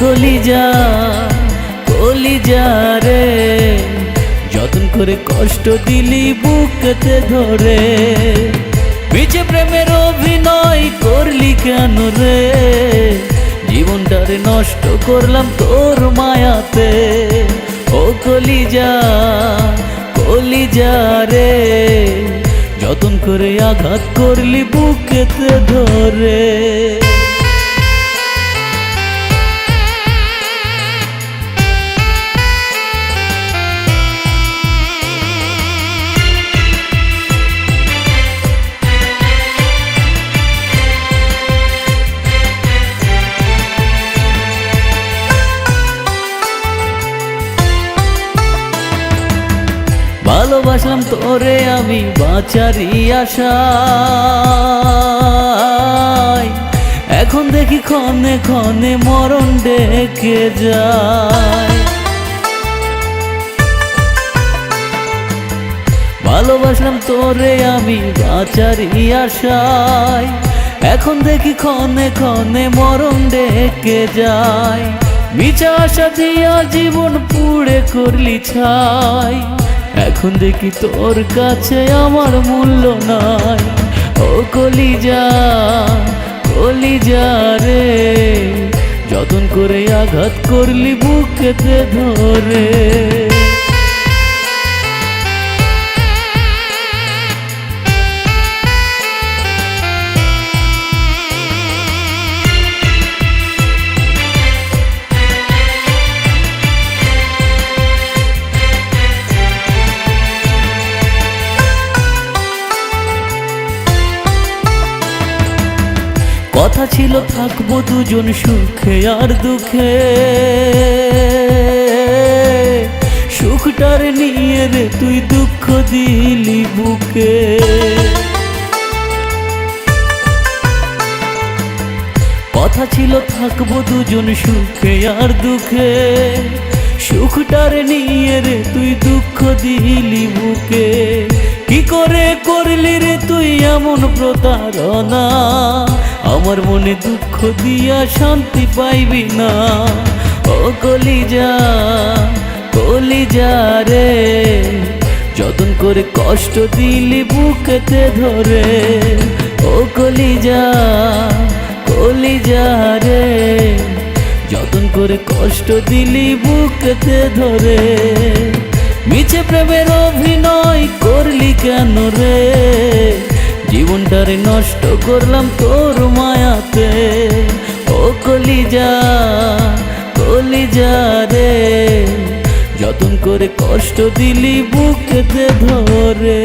কলিজা কলিজা রে, যতন করে কষ্ট দিলি বুকেতে ধরে। মিছে প্রেমের অভিনয় করলি কেন রে, জীবনটারে নষ্ট করলাম তোর মায়াতে। ও কলিজা কলিজা রে, যতন করে আঘাত করলি বুকেতে ধরে। ভালোবাসলাম তোরে আমি বাঁচারি আশায়, এখন দেখি ক্ষণে ক্ষণে মরণ ডেকে যায়। ভালোবাসলাম তোরে আমি বাঁচারি আশায়, এখন দেখি ক্ষণে ক্ষণে মরণ ডেকে যায়। মিছা আশা দিয়া জীবন পুড়ে করলি ছাই, এখন দেখি তোর কাছে আমার মূল্য নাই। ও কলিজা কলিজা রে, যতন করে আঘাত করলি বুকেতে ধরে। কথা ছিল থাকবো দুজন সুখে আর দুঃখে, সুখটার নিয়ে রে তুই দুঃখ দিলি বুকে। কথা ছিল থাকবো দুজন সুখে আর দুঃখে, সুখটার নিয়ে রে তুই দুঃখ দিলি বুকে। কি করে করলি রে তুই এমন প্রতারণা, আমার মনে দুঃখ দিয়া শান্তি পাইবি না। ও কলিজা কলিজা রে, যতন করে কষ্ট দিলি বুকেতে ধরে। ও কলিজা কলিজা রে, যতন করে কষ্ট দিলি বুকেতে ধরে। মিছে প্রেমের অভিনয় করলি কেন রে, জীবনটারে নষ্ট করলাম তোর মায়াতে। ও কলিজা কলিজা রে, যতন করে কষ্ট দিলি বুকেতে ধরে।